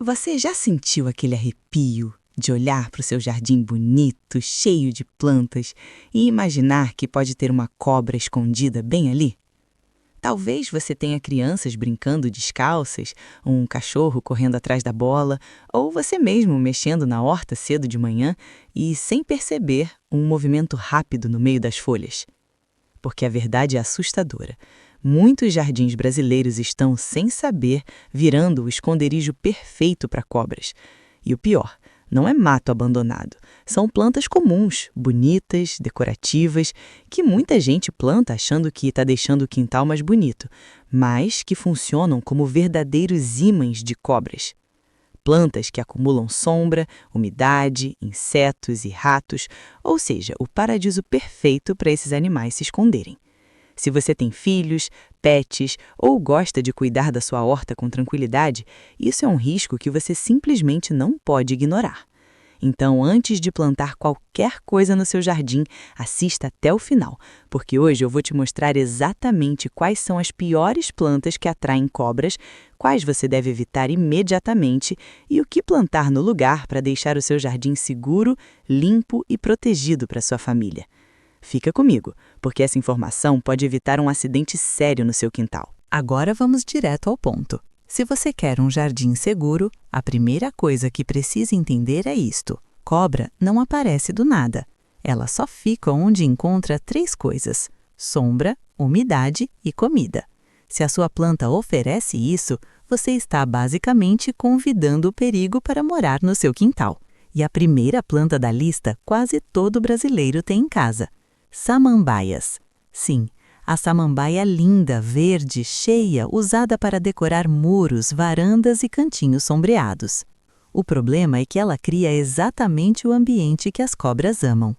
Você já sentiu aquele arrepio de olhar para o seu jardim bonito, cheio de plantas, e imaginar que pode ter uma cobra escondida bem ali? Talvez você tenha crianças brincando descalças, um cachorro correndo atrás da bola, ou você mesmo mexendo na horta cedo de manhã e, sem perceber, um movimento rápido no meio das folhas. Porque a verdade é assustadora. Muitos jardins brasileiros estão, sem saber, virando o esconderijo perfeito para cobras. E o pior, não é mato abandonado. São plantas comuns, bonitas, decorativas, que muita gente planta achando que está deixando o quintal mais bonito, mas que funcionam como verdadeiros ímãs de cobras. Plantas que acumulam sombra, umidade, insetos e ratos, ou seja, o paraíso perfeito para esses animais se esconderem. Se você tem filhos, pets ou gosta de cuidar da sua horta com tranquilidade, isso é um risco que você simplesmente não pode ignorar. Então, antes de plantar qualquer coisa no seu jardim, assista até o final, porque hoje eu vou te mostrar exatamente quais são as piores plantas que atraem cobras, quais você deve evitar imediatamente e o que plantar no lugar para deixar o seu jardim seguro, limpo e protegido para sua família. Fica comigo, porque essa informação pode evitar um acidente sério no seu quintal. Agora vamos direto ao ponto. Se você quer um jardim seguro, a primeira coisa que precisa entender é isto: cobra não aparece do nada. Ela só fica onde encontra 3 coisas: sombra, umidade e comida. Se a sua planta oferece isso, você está basicamente convidando o perigo para morar no seu quintal. E a primeira planta da lista quase todo brasileiro tem em casa: samambaias. Sim, a samambaia linda, verde, cheia, usada para decorar muros, varandas e cantinhos sombreados. O problema é que ela cria exatamente o ambiente que as cobras amam.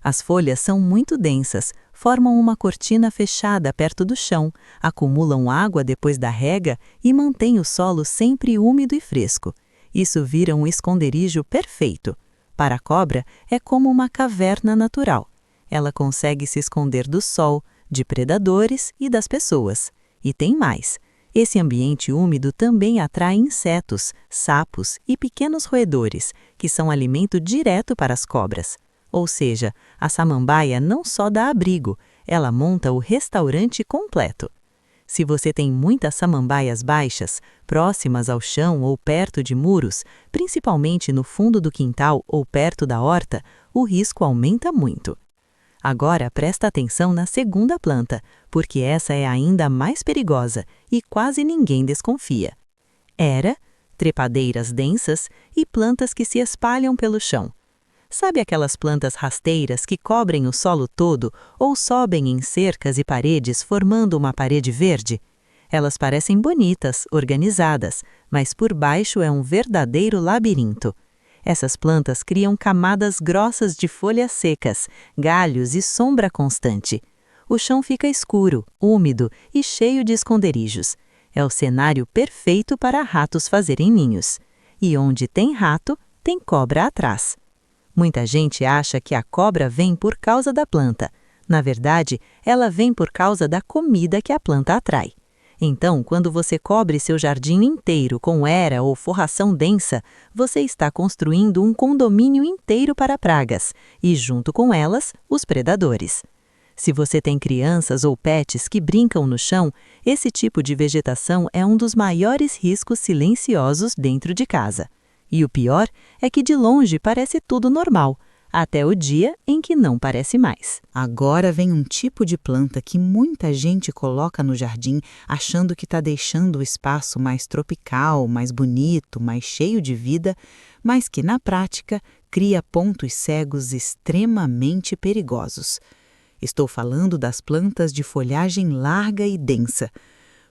As folhas são muito densas, formam uma cortina fechada perto do chão, acumulam água depois da rega e mantêm o solo sempre úmido e fresco. Isso vira um esconderijo perfeito. Para a cobra, é como uma caverna natural. Ela consegue se esconder do sol, de predadores e das pessoas. E tem mais. Esse ambiente úmido também atrai insetos, sapos e pequenos roedores, que são alimento direto para as cobras. Ou seja, a samambaia não só dá abrigo, ela monta o restaurante completo. Se você tem muitas samambaias baixas, próximas ao chão ou perto de muros, principalmente no fundo do quintal ou perto da horta, o risco aumenta muito. Agora presta atenção na segunda planta, porque essa é ainda mais perigosa e quase ninguém desconfia. Era, trepadeiras densas e plantas que se espalham pelo chão. Sabe aquelas plantas rasteiras que cobrem o solo todo ou sobem em cercas e paredes formando uma parede verde? Elas parecem bonitas, organizadas, mas por baixo é um verdadeiro labirinto. Essas plantas criam camadas grossas de folhas secas, galhos e sombra constante. O chão fica escuro, úmido e cheio de esconderijos. É o cenário perfeito para ratos fazerem ninhos. E onde tem rato, tem cobra atrás. Muita gente acha que a cobra vem por causa da planta. Na verdade, ela vem por causa da comida que a planta atrai. Então, quando você cobre seu jardim inteiro com era ou forração densa, você está construindo um condomínio inteiro para pragas e, junto com elas, os predadores. Se você tem crianças ou pets que brincam no chão, esse tipo de vegetação é um dos maiores riscos silenciosos dentro de casa. E o pior é que de longe parece tudo normal, até o dia em que não parece mais. Agora vem um tipo de planta que muita gente coloca no jardim achando que está deixando o espaço mais tropical, mais bonito, mais cheio de vida, mas que na prática cria pontos cegos extremamente perigosos. Estou falando das plantas de folhagem larga e densa,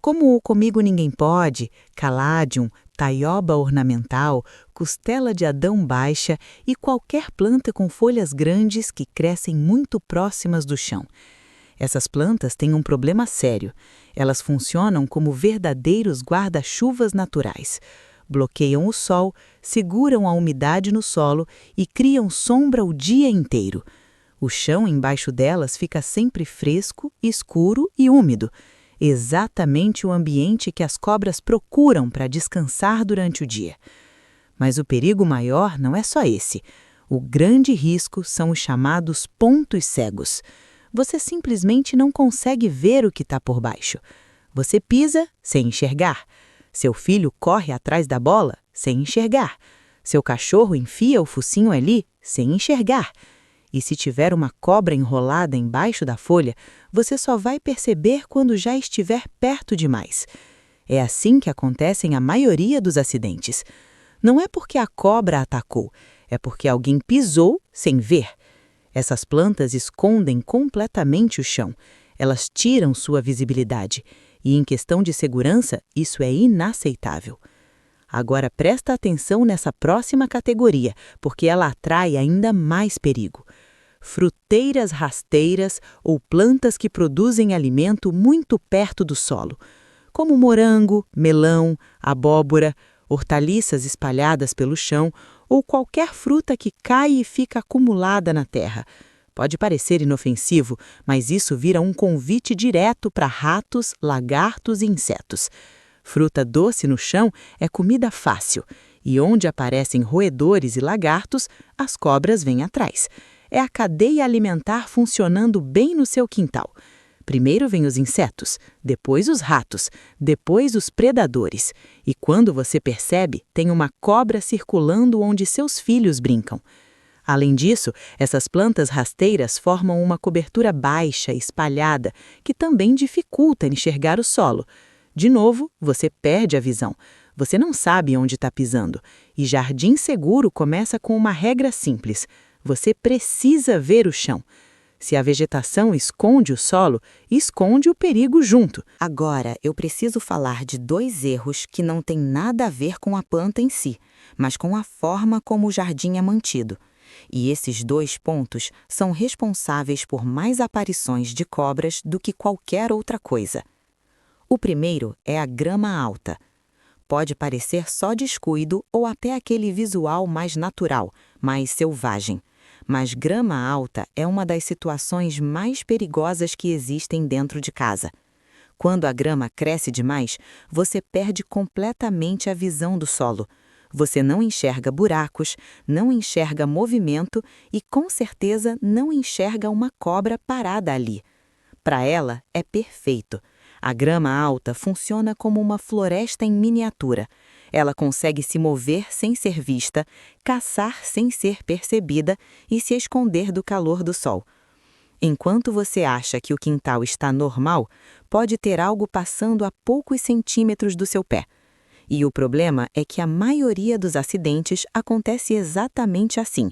como o Comigo Ninguém Pode, Caladium, taioba ornamental, costela de Adão baixa e qualquer planta com folhas grandes que crescem muito próximas do chão. Essas plantas têm um problema sério. Elas funcionam como verdadeiros guarda-chuvas naturais. Bloqueiam o sol, seguram a umidade no solo e criam sombra o dia inteiro. O chão embaixo delas fica sempre fresco, escuro e úmido. Exatamente o ambiente que as cobras procuram para descansar durante o dia. Mas o perigo maior não é só esse. O grande risco são os chamados pontos cegos. Você simplesmente não consegue ver o que está por baixo. Você pisa sem enxergar. Seu filho corre atrás da bola sem enxergar. Seu cachorro enfia o focinho ali sem enxergar. E se tiver uma cobra enrolada embaixo da folha, você só vai perceber quando já estiver perto demais. É assim que acontecem a maioria dos acidentes. Não é porque a cobra atacou, é porque alguém pisou sem ver. Essas plantas escondem completamente o chão. Elas tiram sua visibilidade. E em questão de segurança, isso é inaceitável. Agora presta atenção nessa próxima categoria, porque ela atrai ainda mais perigo. Fruteiras rasteiras ou plantas que produzem alimento muito perto do solo, como morango, melão, abóbora, hortaliças espalhadas pelo chão ou qualquer fruta que cai e fica acumulada na terra. Pode parecer inofensivo, mas isso vira um convite direto para ratos, lagartos e insetos. Fruta doce no chão é comida fácil, e onde aparecem roedores e lagartos, as cobras vêm atrás. É a cadeia alimentar funcionando bem no seu quintal. Primeiro vêm os insetos, depois os ratos, depois os predadores. E quando você percebe, tem uma cobra circulando onde seus filhos brincam. Além disso, essas plantas rasteiras formam uma cobertura baixa, espalhada, que também dificulta enxergar o solo. De novo, você perde a visão. Você não sabe onde está pisando. E jardim seguro começa com uma regra simples. Você precisa ver o chão. Se a vegetação esconde o solo, esconde o perigo junto. Agora, eu preciso falar de 2 erros que não têm nada a ver com a planta em si, mas com a forma como o jardim é mantido. E esses 2 pontos são responsáveis por mais aparições de cobras do que qualquer outra coisa. O primeiro é a grama alta. Pode parecer só descuido ou até aquele visual mais natural, mais selvagem. Mas grama alta é uma das situações mais perigosas que existem dentro de casa. Quando a grama cresce demais, você perde completamente a visão do solo. Você não enxerga buracos, não enxerga movimento e, com certeza, não enxerga uma cobra parada ali. Para ela, é perfeito. A grama alta funciona como uma floresta em miniatura. Ela consegue se mover sem ser vista, caçar sem ser percebida e se esconder do calor do sol. Enquanto você acha que o quintal está normal, pode ter algo passando a poucos centímetros do seu pé. E o problema é que a maioria dos acidentes acontece exatamente assim.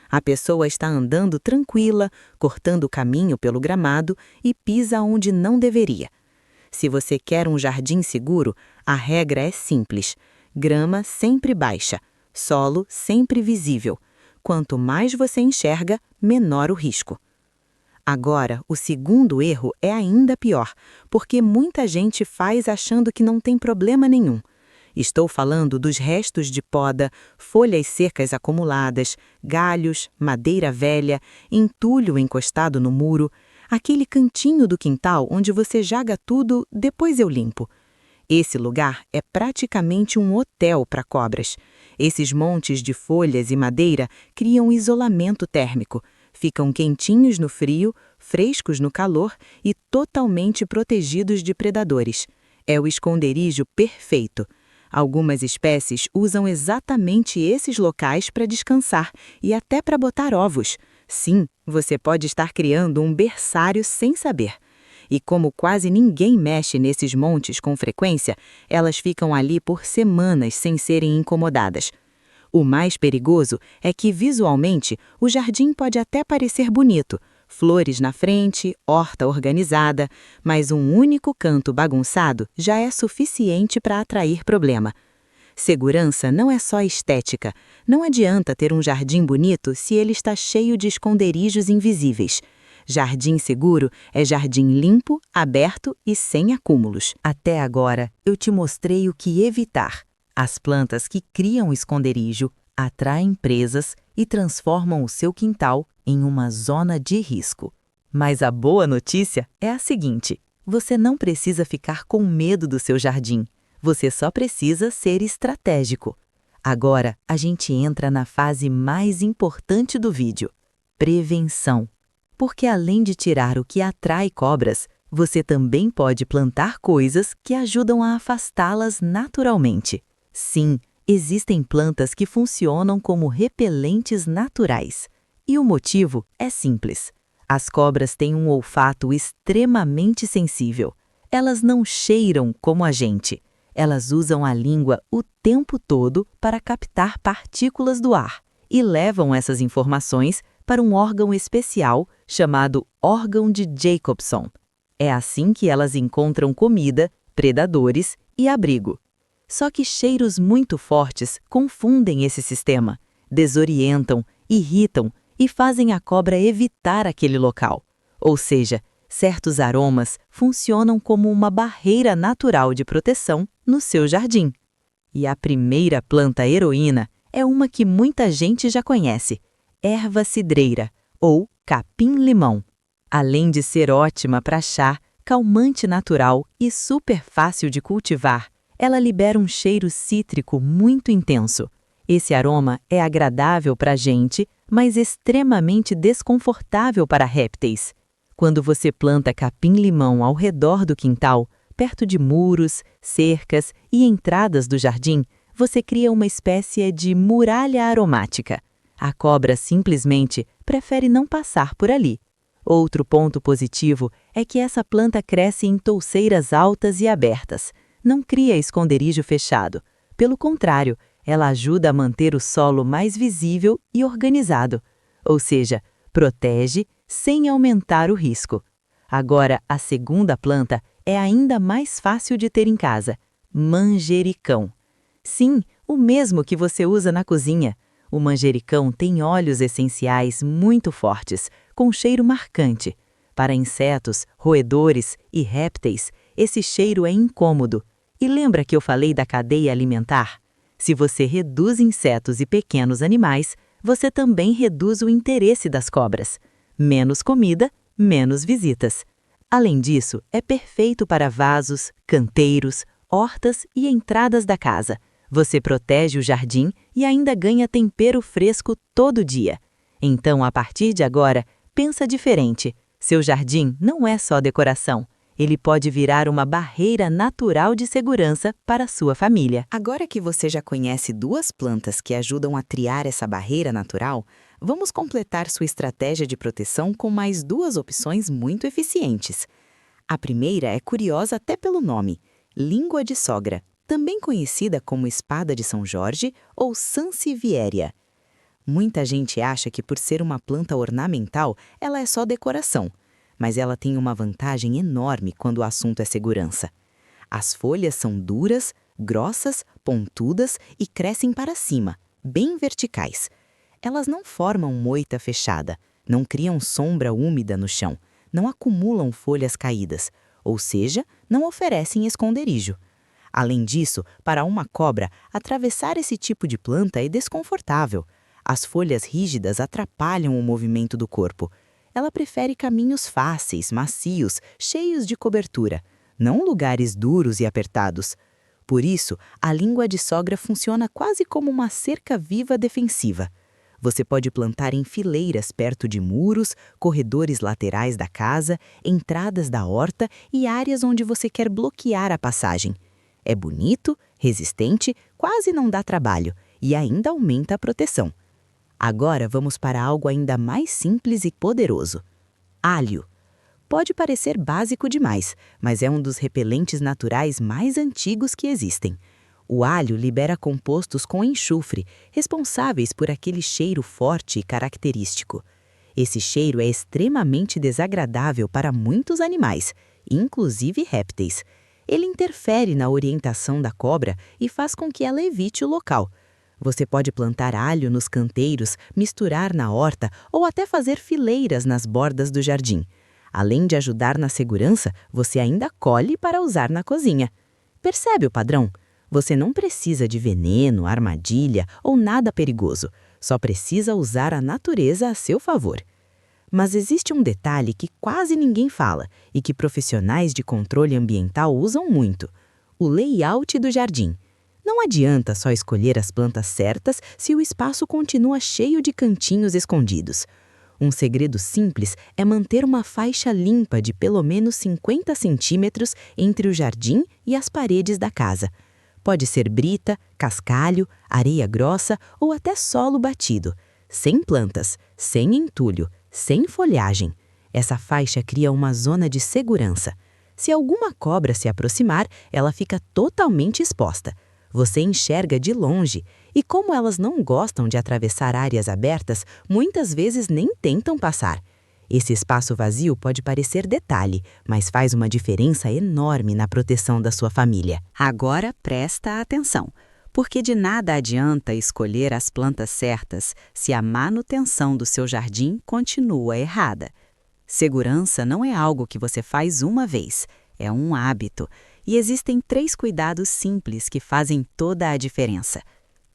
A pessoa está andando tranquila, cortando o caminho pelo gramado e pisa onde não deveria. Se você quer um jardim seguro, a regra é simples. Grama sempre baixa, solo sempre visível. Quanto mais você enxerga, menor o risco. Agora, o segundo erro é ainda pior, porque muita gente faz achando que não tem problema nenhum. Estou falando dos restos de poda, folhas secas acumuladas, galhos, madeira velha, entulho encostado no muro, aquele cantinho do quintal onde você joga tudo, depois eu limpo. Esse lugar é praticamente um hotel para cobras. Esses montes de folhas e madeira criam isolamento térmico, ficam quentinhos no frio, frescos no calor e totalmente protegidos de predadores. É o esconderijo perfeito. Algumas espécies usam exatamente esses locais para descansar e até para botar ovos. Sim, você pode estar criando um berçário sem saber. E como quase ninguém mexe nesses montes com frequência, elas ficam ali por semanas sem serem incomodadas. O mais perigoso é que, visualmente, o jardim pode até parecer bonito. Flores na frente, horta organizada, mas um único canto bagunçado já é suficiente para atrair problema. Segurança não é só estética. Não adianta ter um jardim bonito se ele está cheio de esconderijos invisíveis. Jardim seguro é jardim limpo, aberto e sem acúmulos. Até agora, eu te mostrei o que evitar. As plantas que criam esconderijo atraem presas e transformam o seu quintal em uma zona de risco. Mas a boa notícia é a seguinte: você não precisa ficar com medo do seu jardim. Você só precisa ser estratégico. Agora, a gente entra na fase mais importante do vídeo: prevenção. Porque além de tirar o que atrai cobras, você também pode plantar coisas que ajudam a afastá-las naturalmente. Sim, existem plantas que funcionam como repelentes naturais. E o motivo é simples. As cobras têm um olfato extremamente sensível. Elas não cheiram como a gente. Elas usam a língua o tempo todo para captar partículas do ar e levam essas informações para um órgão especial chamado órgão de Jacobson. É assim que elas encontram comida, predadores e abrigo. Só que cheiros muito fortes confundem esse sistema, desorientam, irritam e fazem a cobra evitar aquele local. Ou seja, certos aromas funcionam como uma barreira natural de proteção no seu jardim. E a primeira planta heroína é uma que muita gente já conhece: erva cidreira, ou capim-limão. Além de ser ótima para chá, calmante natural e super fácil de cultivar, ela libera um cheiro cítrico muito intenso. Esse aroma é agradável para a gente, mas extremamente desconfortável para répteis. Quando você planta capim-limão ao redor do quintal, perto de muros, cercas e entradas do jardim, você cria uma espécie de muralha aromática. A cobra simplesmente prefere não passar por ali. Outro ponto positivo é que essa planta cresce em touceiras altas e abertas. Não cria esconderijo fechado. Pelo contrário, ela ajuda a manter o solo mais visível e organizado. Ou seja, protege sem aumentar o risco. Agora, a segunda planta é ainda mais fácil de ter em casa: manjericão. Sim, o mesmo que você usa na cozinha. O manjericão tem óleos essenciais muito fortes, com cheiro marcante. Para insetos, roedores e répteis, esse cheiro é incômodo. E lembra que eu falei da cadeia alimentar? Se você reduz insetos e pequenos animais, você também reduz o interesse das cobras. Menos comida, menos visitas. Além disso, é perfeito para vasos, canteiros, hortas e entradas da casa. Você protege o jardim e ainda ganha tempero fresco todo dia. Então, a partir de agora, pensa diferente. Seu jardim não é só decoração. Ele pode virar uma barreira natural de segurança para a sua família. Agora que você já conhece duas plantas que ajudam a triar essa barreira natural, vamos completar sua estratégia de proteção com mais duas opções muito eficientes. A primeira é curiosa até pelo nome: língua de sogra, também conhecida como espada de São Jorge ou Sansevieria. Muita gente acha que por ser uma planta ornamental, ela é só decoração, mas ela tem uma vantagem enorme quando o assunto é segurança. As folhas são duras, grossas, pontudas e crescem para cima, bem verticais. Elas não formam moita fechada, não criam sombra úmida no chão, não acumulam folhas caídas, ou seja, não oferecem esconderijo. Além disso, para uma cobra, atravessar esse tipo de planta é desconfortável. As folhas rígidas atrapalham o movimento do corpo. Ela prefere caminhos fáceis, macios, cheios de cobertura, não lugares duros e apertados. Por isso, a língua de sogra funciona quase como uma cerca viva defensiva. Você pode plantar em fileiras perto de muros, corredores laterais da casa, entradas da horta e áreas onde você quer bloquear a passagem. É bonito, resistente, quase não dá trabalho e ainda aumenta a proteção. Agora vamos para algo ainda mais simples e poderoso: alho. Pode parecer básico demais, mas é um dos repelentes naturais mais antigos que existem. O alho libera compostos com enxofre, responsáveis por aquele cheiro forte e característico. Esse cheiro é extremamente desagradável para muitos animais, inclusive répteis. Ele interfere na orientação da cobra e faz com que ela evite o local. Você pode plantar alho nos canteiros, misturar na horta ou até fazer fileiras nas bordas do jardim. Além de ajudar na segurança, você ainda colhe para usar na cozinha. Percebe o padrão? Você não precisa de veneno, armadilha ou nada perigoso. Só precisa usar a natureza a seu favor. Mas existe um detalhe que quase ninguém fala e que profissionais de controle ambiental usam muito: o layout do jardim. Não adianta só escolher as plantas certas se o espaço continua cheio de cantinhos escondidos. Um segredo simples é manter uma faixa limpa de pelo menos 50 centímetros entre o jardim e as paredes da casa. Pode ser brita, cascalho, areia grossa ou até solo batido. Sem plantas, sem entulho, sem folhagem. Essa faixa cria uma zona de segurança. Se alguma cobra se aproximar, ela fica totalmente exposta. Você enxerga de longe, e como elas não gostam de atravessar áreas abertas, muitas vezes nem tentam passar. Esse espaço vazio pode parecer detalhe, mas faz uma diferença enorme na proteção da sua família. Agora presta atenção, porque de nada adianta escolher as plantas certas se a manutenção do seu jardim continua errada. Segurança não é algo que você faz uma vez, é um hábito. E existem 3 cuidados simples que fazem toda a diferença.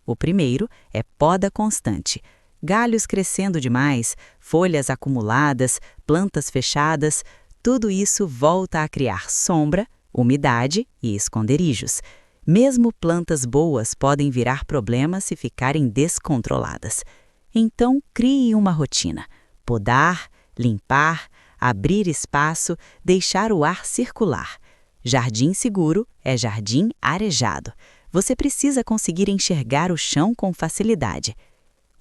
O primeiro é poda constante. Galhos crescendo demais, folhas acumuladas, plantas fechadas, tudo isso volta a criar sombra, umidade e esconderijos. Mesmo plantas boas podem virar problemas se ficarem descontroladas. Então, crie uma rotina. Podar, limpar, abrir espaço, deixar o ar circular. Jardim seguro é jardim arejado. Você precisa conseguir enxergar o chão com facilidade.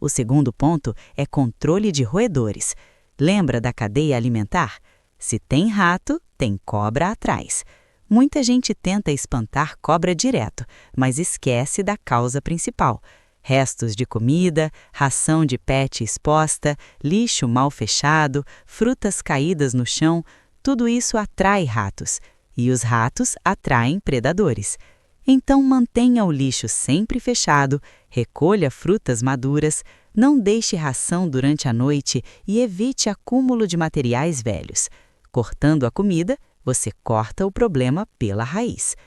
O segundo ponto é controle de roedores. Lembra da cadeia alimentar? Se tem rato, tem cobra atrás. Muita gente tenta espantar cobra direto, mas esquece da causa principal. Restos de comida, ração de pet exposta, lixo mal fechado, frutas caídas no chão, tudo isso atrai ratos. E os ratos atraem predadores. Então mantenha o lixo sempre fechado, recolha frutas maduras, não deixe ração durante a noite e evite acúmulo de materiais velhos. Cortando a comida, você corta o problema pela raiz.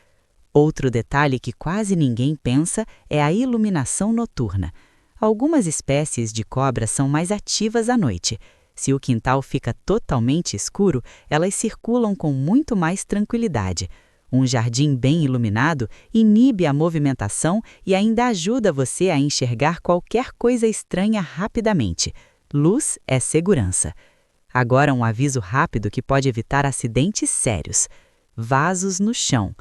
Outro detalhe que quase ninguém pensa é a iluminação noturna. Algumas espécies de cobra são mais ativas à noite. Se o quintal fica totalmente escuro, elas circulam com muito mais tranquilidade. Um jardim bem iluminado inibe a movimentação e ainda ajuda você a enxergar qualquer coisa estranha rapidamente. Luz é segurança. Agora um aviso rápido que pode evitar acidentes sérios. Vasos no chão.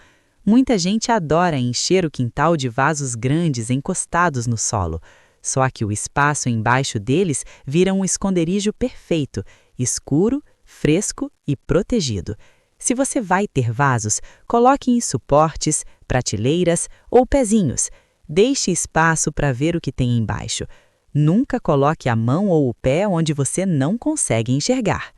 Muita gente adora encher o quintal de vasos grandes encostados no solo. Só que o espaço embaixo deles vira um esconderijo perfeito, escuro, fresco e protegido. Se você vai ter vasos, coloque em suportes, prateleiras ou pezinhos. Deixe espaço para ver o que tem embaixo. Nunca coloque a mão ou o pé onde você não consegue enxergar.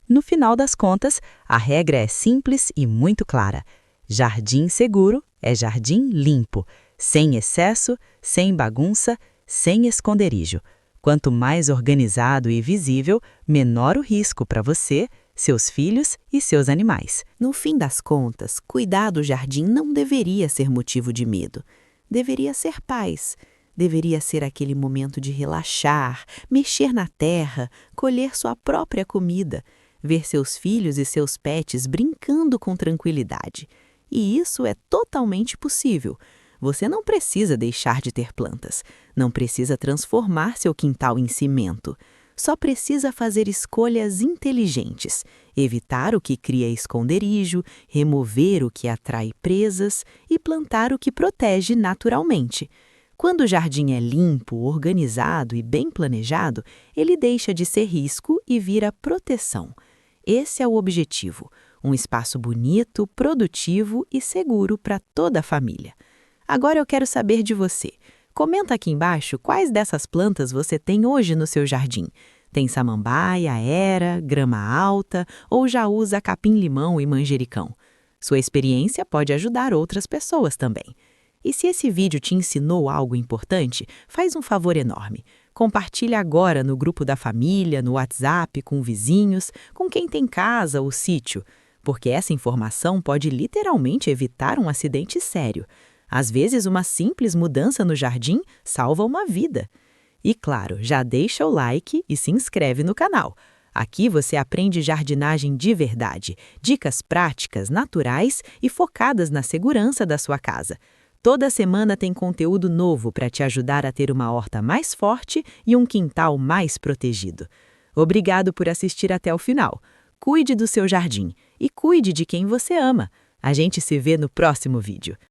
No final das contas, a regra é simples e muito clara. Jardim seguro é jardim limpo, sem excesso, sem bagunça, sem esconderijo. Quanto mais organizado e visível, menor o risco para você, seus filhos e seus animais. No fim das contas, cuidar do jardim não deveria ser motivo de medo. Deveria ser paz. Deveria ser aquele momento de relaxar, mexer na terra, colher sua própria comida, ver seus filhos e seus pets brincando com tranquilidade. E isso é totalmente possível. Você não precisa deixar de ter plantas, não precisa transformar seu quintal em cimento. Só precisa fazer escolhas inteligentes, evitar o que cria esconderijo, remover o que atrai presas e plantar o que protege naturalmente. Quando o jardim é limpo, organizado e bem planejado, ele deixa de ser risco e vira proteção. Esse é o objetivo, um espaço bonito, produtivo e seguro para toda a família. Agora eu quero saber de você. Comenta aqui embaixo quais dessas plantas você tem hoje no seu jardim. Tem samambaia, era, grama alta ou já usa capim-limão e manjericão? Sua experiência pode ajudar outras pessoas também. E se esse vídeo te ensinou algo importante, faz um favor enorme. Compartilha agora no grupo da família, no WhatsApp, com vizinhos, com quem tem casa ou sítio, porque essa informação pode literalmente evitar um acidente sério. Às vezes, uma simples mudança no jardim salva uma vida. E claro, já deixa o like e se inscreve no canal. Aqui você aprende jardinagem de verdade, dicas práticas, naturais e focadas na segurança da sua casa. Toda semana tem conteúdo novo para te ajudar a ter uma horta mais forte e um quintal mais protegido. Obrigado por assistir até o final. Cuide do seu jardim e cuide de quem você ama. A gente se vê no próximo vídeo.